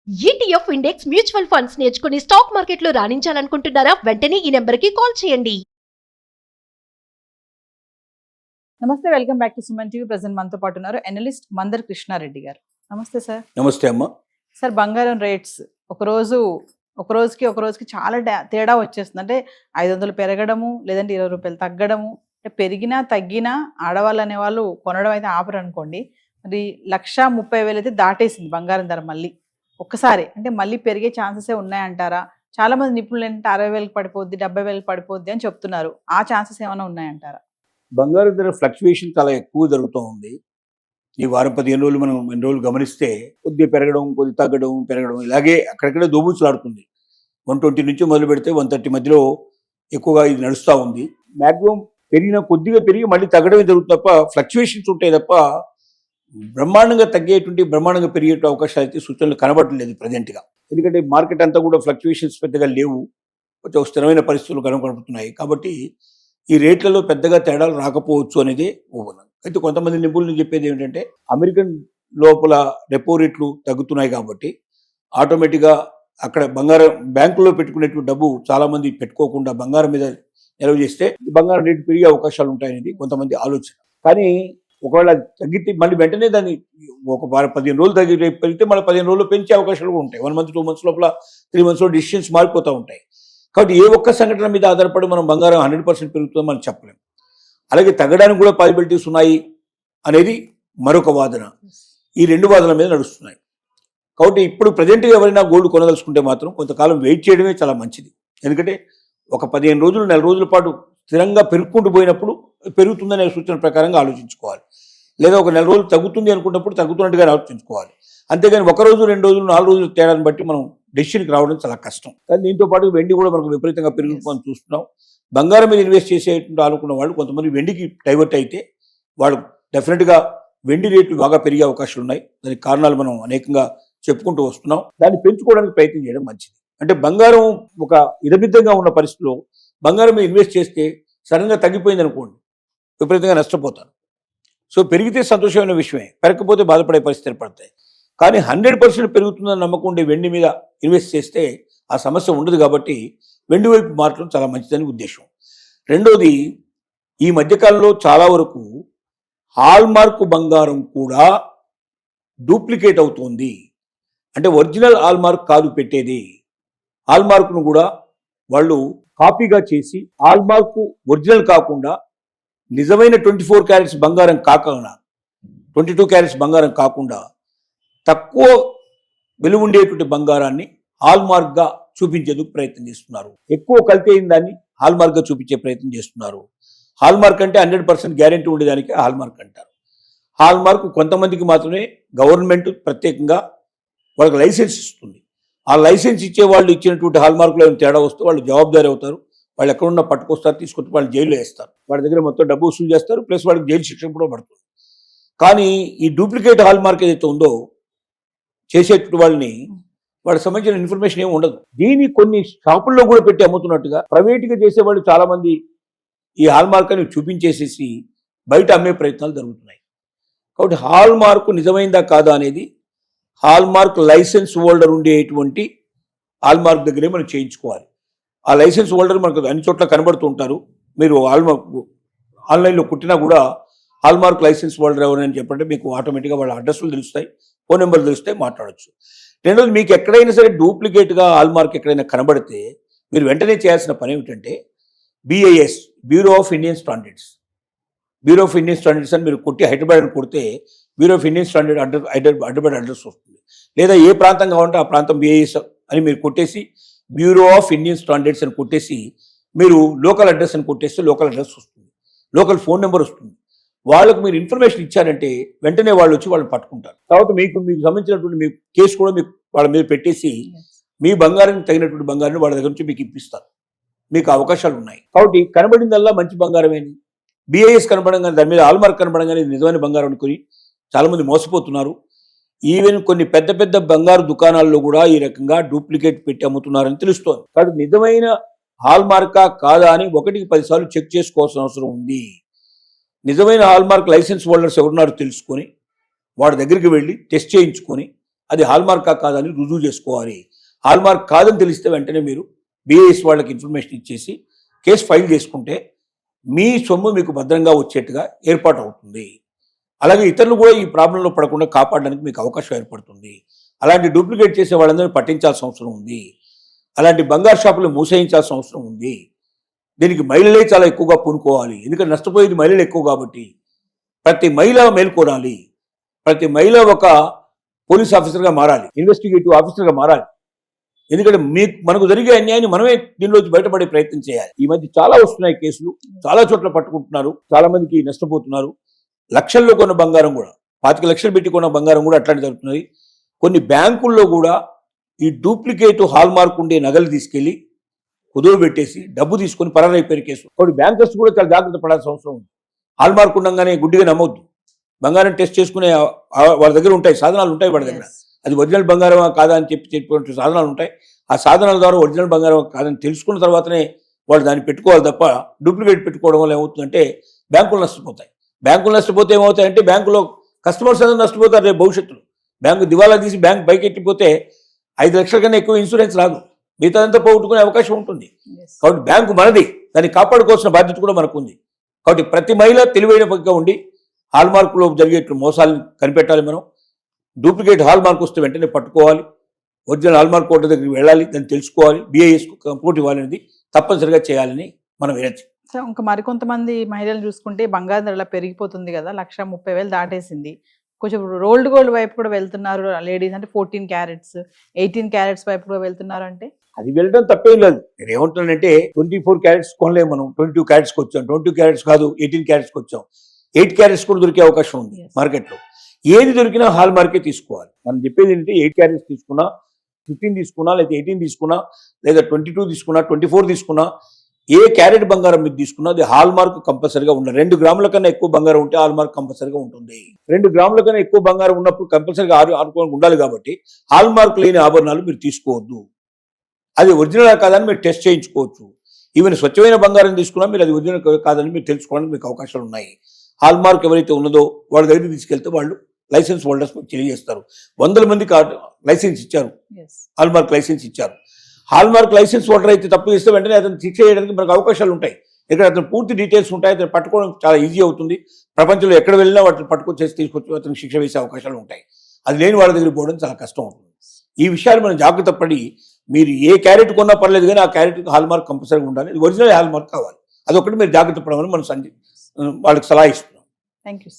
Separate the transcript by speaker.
Speaker 1: ETF index mutual funds నేర్చుకుని stock మార్కెట్లో రాణించాలనుకుంటున్నారా? వెంటనే ఈ నెంబర్కి కాల్ చేయండి.
Speaker 2: నమస్తే, welcome back to Suman TV. Present మనతో పాటు ఉన్నారు అనలిస్ట్ మందర్ కృష్ణారెడ్డి గారు. నమస్తే సార్.
Speaker 3: నమస్తే అమ్మ.
Speaker 2: సార్, బంగారం రేట్స్ ఒక రోజుకి చాలా తేడా వచ్చేస్తుంది. అంటే 500 పెరగడము, లేదంటే 20 రూపాయలు తగ్గడము. అంటే పెరిగినా తగ్గినా ఆడవాళ్ళు అనేవాళ్ళు కొనడం అయితే ఆపరు అనుకోండి. మరి 1,30,000 అయితే దాటేసింది బంగారం ధర. మళ్ళీ ఒక్కసారి అంటే మళ్ళీ పెరిగే ఛాన్సెస్ ఉన్నాయంటారా? చాలా మంది నిపుణులు ఏంటంటే 60,000 పడిపోద్ది, 70,000 పడిపోద్ది అని చెప్తున్నారు. ఆ ఛాన్సెస్ ఏమైనా ఉన్నాయంటారా?
Speaker 3: బంగారు ధర ఫ్లక్చువేషన్ చాలా ఎక్కువ జరుగుతూ ఉంది. ఈ వారం 15 రోజులు మనం 2 రోజులు గమనిస్తే కొద్దిగా పెరగడం, కొద్ది తగ్గడం, పెరగడం, ఇలాగే అక్కడక్కడే దోబూచులాడుతుంది. 120 నుంచి మొదలు పెడితే 130 మధ్యలో ఎక్కువగా ఇది నడుస్తూ ఉంది. మ్యాక్సిమం కొద్దిగా పెరిగి మళ్ళీ తగ్గడమే జరుగుతుంది తప్ప ఫ్లక్చువేషన్స్ ఉంటాయి తప్ప బ్రహ్మాండంగా తగ్గేటువంటి, బ్రహ్మాండంగా పెరిగే అవకాశాలు అయితే సూచనలు కనబడలేదు ప్రజెంట్గా. ఎందుకంటే మార్కెట్ అంతా కూడా ఫ్లక్చువేషన్స్ పెద్దగా లేవు, కొంచెం స్థిరమైన పరిస్థితులు కనబడుతున్నాయి. కాబట్టి ఈ రేట్లలో పెద్దగా తేడాలు రాకపోవచ్చు అనేది ఊహన. అయితే కొంతమంది నిపుణులు చెప్పేది ఏమిటంటే అమెరికన్ లోపల రెపో రేట్లు తగ్గుతున్నాయి కాబట్టి ఆటోమేటిక్గా అక్కడ బంగారం బ్యాంకులో పెట్టుకునేటువంటి డబ్బు చాలామంది పెట్టుకోకుండా బంగారం మీద నిల్వ చేస్తే బంగారం రేటు పెరిగే అవకాశాలు ఉంటాయనేది కొంతమంది ఆలోచన. కానీ ఒకవేళ తగ్గితే మళ్ళీ వెంటనే దాన్ని ఒక 15 రోజులు పెరిగితే మళ్ళీ 15 రోజులు పెంచే అవకాశాలు కూడా ఉంటాయి. 1 మంత్ 2 మంత్స్ లోపల 3 మంత్స్లో డిసిషన్స్ మారిపోతూ ఉంటాయి. కాబట్టి ఏ ఒక్క సంఘటన మీద ఆధారపడి మనం బంగారం 100% పెరుగుతుందో మనం చెప్పలేం. అలాగే తగ్గడానికి కూడా పాసిబిలిటీస్ ఉన్నాయి అనేది మరొక వాదన. ఈ 2 వాదనల మీద నడుస్తున్నాయి. కాబట్టి ఇప్పుడు ప్రజెంట్గా ఎవరైనా గోల్డ్ కొనదలుచుకుంటే మాత్రం కొంతకాలం వెయిట్ చేయడమే చాలా మంచిది. ఎందుకంటే ఒక 15 రోజులు, నెల రోజుల పాటు స్థిరంగా పెరుగుకుంటూ పోయినప్పుడు పెరుగుతుందనే సూచన ప్రకారంగా ఆలోచించుకోవాలి. లేదా ఒక నెల రోజులు తగ్గుతుంది అనుకున్నప్పుడు తగ్గుతున్నట్టుగా ఆలోచించుకోవాలి. అంతేగాని 1 రోజు, 2 రోజులు, 4 రోజులు తేడాన్ని బట్టి మనం డెసిషన్కి రావడం చాలా కష్టం. కానీ దీంతో పాటు వెండి కూడా మనకు విపరీతంగా పెరుగుతుందని చూస్తున్నాం. బంగారం మీద ఇన్వెస్ట్ చేసేటువంటి అనుకున్న వాళ్ళు కొంతమంది వెండికి డైవర్ట్ అయితే వాళ్ళు డెఫినెట్గా వెండి రేట్లు బాగా పెరిగే అవకాశాలు ఉన్నాయి. దానికి కారణాలు మనం అనేకంగా చెప్పుకుంటూ వస్తున్నాం. దాన్ని పెంచుకోవడానికి ప్రయత్నం చేయడం మంచిది. అంటే బంగారం ఒక ఇరబిద్దంగా ఉన్న పరిస్థితిలో బంగారం మీద ఇన్వెస్ట్ చేస్తే సడన్గా తగ్గిపోయింది అనుకోండి, విపరీతంగా నష్టపోతారు. సో పెరిగితే సంతోషమైన విషయమే, పెరగకపోతే బాధపడే పరిస్థితి ఏర్పడతాయి. కానీ 100% పెరుగుతుందని నమ్మకం ఉండే వెండి మీద ఇన్వెస్ట్ చేస్తే ఆ సమస్య ఉండదు. కాబట్టి వెండి వైపు మార్చడం చాలా మంచిదని ఉద్దేశం. రెండోది, ఈ మధ్యకాలంలో చాలా వరకు హాల్మార్క్ బంగారం కూడా డూప్లికేట్ అవుతోంది. అంటే ఒరిజినల్ హాల్మార్క్ కాదు పెట్టేది, హాల్మార్క్ను కూడా వాళ్ళు కాపీగా చేసి హాల్మార్క్ ఒరిజినల్ కాకుండా నిజమైన 24 క్యారెట్స్ బంగారం కాకుండా 22 క్యారెట్స్ బంగారం కాకుండా తక్కువ విలువ ఉండేటువంటి బంగారాన్ని హాల్మార్క్గా చూపించేందుకు ప్రయత్నం చేస్తున్నారు. ఎక్కువ కల్తీ అయిన దాన్ని హాల్మార్క్గా చూపించే ప్రయత్నం చేస్తున్నారు. హాల్మార్క్ అంటే 100% గ్యారెంటీ ఉండేదానికి హాల్మార్క్ అంటారు. హాల్మార్క్ కొంతమందికి మాత్రమే గవర్నమెంట్ ప్రత్యేకంగా వాళ్ళకి లైసెన్స్ ఇస్తుంది. ఆ లైసెన్స్ ఇచ్చే వాళ్ళు ఇచ్చినటువంటి హాల్మార్క్లో ఏమైనా తేడా వస్తే వాళ్ళు జవాబుదారీ అవుతారు. వాళ్ళు ఎక్కడున్నా పట్టుకొస్తారు, తీసుకొచ్చి వాళ్ళు జైల్లో వేస్తారు. వాళ్ళ దగ్గర మొత్తం డబ్బు వసూలు చేస్తారు, ప్లస్ వాళ్ళకి జైలు శిక్ష కూడా పడుతుంది. కానీ ఈ డూప్లికేట్ హాల్మార్క్ ఏదైతే ఉందో చేసేటువంటి వాళ్ళని వాళ్ళకి సంబంధించిన ఇన్ఫర్మేషన్ ఏమి ఉండదు. దీన్ని కొన్ని షాపుల్లో కూడా పెట్టి అమ్ముతున్నట్టుగా ప్రైవేట్గా చేసేవాళ్ళు చాలామంది ఈ హాల్మార్క్ అని చూపించేసేసి బయట అమ్మే ప్రయత్నాలు జరుగుతున్నాయి. కాబట్టి హాల్మార్క్ నిజమైందా కాదా అనేది హాల్మార్క్ లైసెన్స్ హోల్డర్ ఉండేటువంటి హాల్మార్క్ దగ్గరే మనం చేయించుకోవాలి. ఆ లైసెన్స్ హోల్డర్ మనకు అన్ని చోట్ల కనబడుతూ ఉంటారు. మీరు ఆన్లైన్లో కుట్టినా కూడా హాల్మార్క్ లైసెన్స్ హోల్డర్ ఎవరని చెప్పంటే మీకు ఆటోమేటిక్గా వాళ్ళ అడ్రస్లు తెలుస్తాయి, ఫోన్ నెంబర్లు తెలుస్తాయి, మాట్లాడచ్చు. రెండోది, మీకు ఎక్కడైనా సరే డూప్లికేట్గా హాల్మార్క్ ఎక్కడైనా కనబడితే మీరు వెంటనే చేయాల్సిన పని ఏమిటంటే BIS, bureau of Indian standards అని మీరు కొట్టి హైదరాబాద్ అని కొడితే bureau of Indian standard Hyderabad address వస్తుంది. లేదా ఏ ప్రాంతం కావాలంటే ఆ ప్రాంతం BIS అని మీరు కొట్టేసి బ్యూరో ఆఫ్ ఇండియన్ స్టాండర్డ్స్ అని కొట్టేసి మీరు లోకల్ అడ్రస్ అని కొట్టేస్తే లోకల్ అడ్రస్ వస్తుంది, లోకల్ ఫోన్ నెంబర్ వస్తుంది. వాళ్ళకు మీరు ఇన్ఫర్మేషన్ ఇచ్చారంటే వెంటనే వాళ్ళు వచ్చి వాళ్ళని పట్టుకుంటారు. తర్వాత మీకు సంబంధించినటువంటి మీ కేసు కూడా మీకు వాళ్ళ మీద పెట్టేసి మీ బంగారానికి తగినటువంటి బంగారాన్ని వాళ్ళ దగ్గర నుంచి మీకు ఇప్పిస్తారు. మీకు అవకాశాలు ఉన్నాయి. కాబట్టి కనబడిందల్లా మంచి బంగారమేని BIS కనబడంగానే, దాని మీద హాల్మార్క్ కనబడంగానే నిజమైన బంగారం అనుకుని చాలామంది మోసపోతున్నారు. ఈవెన్ కొన్ని పెద్ద పెద్ద బంగారు దుకాణాల్లో కూడా ఈ రకంగా డూప్లికేట్ పెట్టి అమ్ముతున్నారని తెలుస్తోంది. కాబట్టి నిజమైన హాల్మార్కా కాదా అని 1కి 10 సార్లు చెక్ చేసుకోవాల్సిన అవసరం ఉంది. నిజమైన హాల్మార్క్ లైసెన్స్ హోల్డర్స్ ఎవరున్నారో తెలుసుకొని వాడి దగ్గరికి వెళ్ళి టెస్ట్ చేయించుకొని అది హాల్మార్కా కాదని రుజువు చేసుకోవాలి. హాల్మార్క్ కాదని తెలిస్తే వెంటనే మీరు బిఐఎస్ వాళ్ళకి ఇన్ఫర్మేషన్ ఇచ్చేసి కేసు ఫైల్ చేసుకుంటే మీ సొమ్ము మీకు భద్రంగా వచ్చేట్టుగా ఏర్పాటు అవుతుంది. అలాగే ఇతరులు కూడా ఈ ప్రాబ్లంలో పడకుండా కాపాడడానికి మీకు అవకాశం ఏర్పడుతుంది. అలాంటి డూప్లికేట్ చేసే వాళ్ళందరినీ పట్టించాల్సిన అవసరం ఉంది. అలాంటి బంగారు షాపులు మూసేయించాల్సిన అవసరం ఉంది. దీనికి మహిళలే చాలా ఎక్కువగా పూనుకోవాలి. ఎందుకంటే నష్టపోయేది మహిళలు ఎక్కువ కాబట్టి ప్రతి మహిళ మేల్కొనాలి. ప్రతి మహిళ ఒక పోలీస్ ఆఫీసర్గా మారాలి, ఇన్వెస్టిగేటివ్ ఆఫీసర్గా మారాలి. ఎందుకంటే మనకు జరిగే అన్యాయాన్ని మనమే దీనిలోంచి బయటపడే ప్రయత్నం చేయాలి. ఈ మధ్య చాలా వస్తున్నాయి కేసులు, చాలా చోట్ల పట్టుకుంటున్నారు, చాలా మందికి నష్టపోతున్నారు. లక్షల్లో కొన్న బంగారం కూడా, 25 లక్షలు పెట్టి కొన్న బంగారం కూడా అట్లాంటి జరుగుతున్నాయి. కొన్ని బ్యాంకుల్లో కూడా ఈ డూప్లికేట్ హాల్ మార్క్ ఉండే నగలు తీసుకెళ్లి కుదువ పెట్టేసి డబ్బు తీసుకొని పరారైపోయిన కేసు. కాబట్టి బ్యాంకర్స్ కూడా చాలా జాగ్రత్త పడాల్సిన అవసరం ఉంది. హాల్ మార్క్ ఉండగానే గుడ్డిగా నమ్మొద్దు. బంగారం టెస్ట్ చేసుకునే వాళ్ళ దగ్గర ఉంటాయి, సాధనాలు ఉంటాయి వాళ్ళ దగ్గర. అది ఒరిజినల్ బంగారం కాదా అని చెప్పే సాధనాలు ఉంటాయి. ఆ సాధనాల ద్వారా ఒరిజినల్ బంగారం కాదని తెలుసుకున్న తర్వాతనే వాళ్ళు దాన్ని పెట్టుకోవాలి తప్ప డూప్లికేట్ పెట్టుకోవడం వల్ల ఏమవుతుందంటే బ్యాంకులు నష్టపోతాయి. బ్యాంకులు నష్టపోతే ఏమవుతాయంటే బ్యాంకులో కస్టమర్స్ అందరూ నష్టపోతారు. రేపు భవిష్యత్తులో బ్యాంకు దివాలా తీసి బ్యాంక్ బైక్ ఎట్టిపోతే 5 లక్షల కన్నా ఎక్కువ ఇన్సూరెన్స్ రాదు, మిగతాదంతా పోగొట్టుకునే అవకాశం ఉంటుంది. కాబట్టి బ్యాంకు మనది, దాన్ని కాపాడుకోవాల్సిన బాధ్యత కూడా మనకు ఉంది. కాబట్టి ప్రతి మహిళ తెలివైన పక్కగా ఉండి హాల్ మార్కులో జరిగేట్లు మోసాలను కనిపెట్టాలి. మనం డూప్లికేట్ హాల్ మార్క్ వస్తే వెంటనే పట్టుకోవాలి. ఒరిజినల్ హాల్ మార్క్ కోట దగ్గరికి వెళ్ళాలి, దాన్ని తెలుసుకోవాలి. బిఐఎస్కు కంప్యూటర్ ఇవ్వాలనేది తప్పనిసరిగా చేయాలని మనం వినతి.
Speaker 2: సో ఇంకా మరికొంతమంది మహిళలు చూసుకుంటే బంగారం ధర పెరిగిపోతుంది కదా, 1,30,000 దాటేసింది. కొంచెం రోల్డ్ గోల్డ్ వైపు కూడా వెళ్తున్నారు లేడీస్, అంటే 14 క్యారెట్స్ 18 క్యారెట్స్ వైపు కూడా వెళ్తున్నారు. అంటే
Speaker 3: అది వెళ్ళడం తప్పేం లేదు. నేను ఏమంటున్నానంటే 24 క్యారెట్స్ కొనలేము మనం, 22 క్యారెట్స్కి వచ్చాం. 22 క్యారెట్స్ కాదు, 18 క్యారెట్స్కి వచ్చాం. 8 క్యారెట్స్ కూడా దొరికే అవకాశం ఉంది మార్కెట్లో. ఏది దొరికినా హాల్ మార్కే తీసుకోవాలి. మనం చెప్పేది ఏంటంటే 8 క్యారెట్స్ తీసుకున్నా, 15 తీసుకున్నా, లేదా 18 తీసుకున్నా, లేదా 22 తీసుకున్నా, 24 తీసుకున్నా, ఏ క్యారెట్ బంగారం మీరు తీసుకున్నా అది హాల్ మార్క్ కంపల్సరీగా ఉండాలి. 2 గ్రాముల కన్నా ఎక్కువ బంగారం ఉంటే హాల్ మార్క్ కంపల్సరీగా ఉంటుంది. 2 గ్రాముల కన్నా ఎక్కువ బంగారం ఉన్నప్పుడు కంపల్సరీగా ఆడుకోవడానికి ఉండాలి. కాబట్టి హాల్ మార్క్ లేని ఆభరణాలు మీరు తీసుకోవద్దు. అది ఒరిజినల్ కాదని మీరు టెస్ట్ చేయించుకోవచ్చు. ఈవెన్ స్వచ్ఛమైన బంగారం తీసుకున్నా మీరు అది ఒరిజినల్ కాదని మీరు తెలుసుకోవడానికి మీకు అవకాశాలు ఉన్నాయి. హాల్ మార్క్ ఎవరైతే ఉన్నదో వాళ్ళ దగ్గరికి తీసుకెళ్తే వాళ్ళు లైసెన్స్ హోల్డర్స్ తెలియజేస్తారు. 100 మంది లైసెన్స్ ఇచ్చారు, హాల్ మార్క్ లైసెన్స్ ఇచ్చారు. హాల్ మార్క్ లైసెన్స్ హోల్డర్ అయితే తప్పు చేస్తే వెంటనే అతను శిక్ష చేయడానికి మనకు అవకాశాలు ఉంటాయి. ఇక్కడ అతను పూర్తి డీటెయిల్స్ ఉంటాయి, అతను పట్టుకోవడం చాలా ఈజీ అవుతుంది. ప్రపంచంలో ఎక్కడ వెళ్ళినా వాటిని పట్టుకొచ్చేసి తీసుకొచ్చి అతనికి శిక్ష వేసే అవకాశాలు ఉంటాయి. అది లేని వాళ్ళ దగ్గరికి పోవడం చాలా కష్టం అవుతుంది. ఈ విషయాలు మనం జాగ్రత్త పడి, మీరు ఏ క్యారెట్ కొన్నా పర్లేదు కానీ ఆ క్యారెట్కి హాల్ మార్క్ కంపల్సరీగా ఉండాలి. ఒరిజినల్ హాల్ మార్క్ కావాలి. అదొకటి మీరు జాగ్రత్త పడమని మనం వాళ్ళకి సలహా ఇస్తున్నాం.
Speaker 2: Thank you.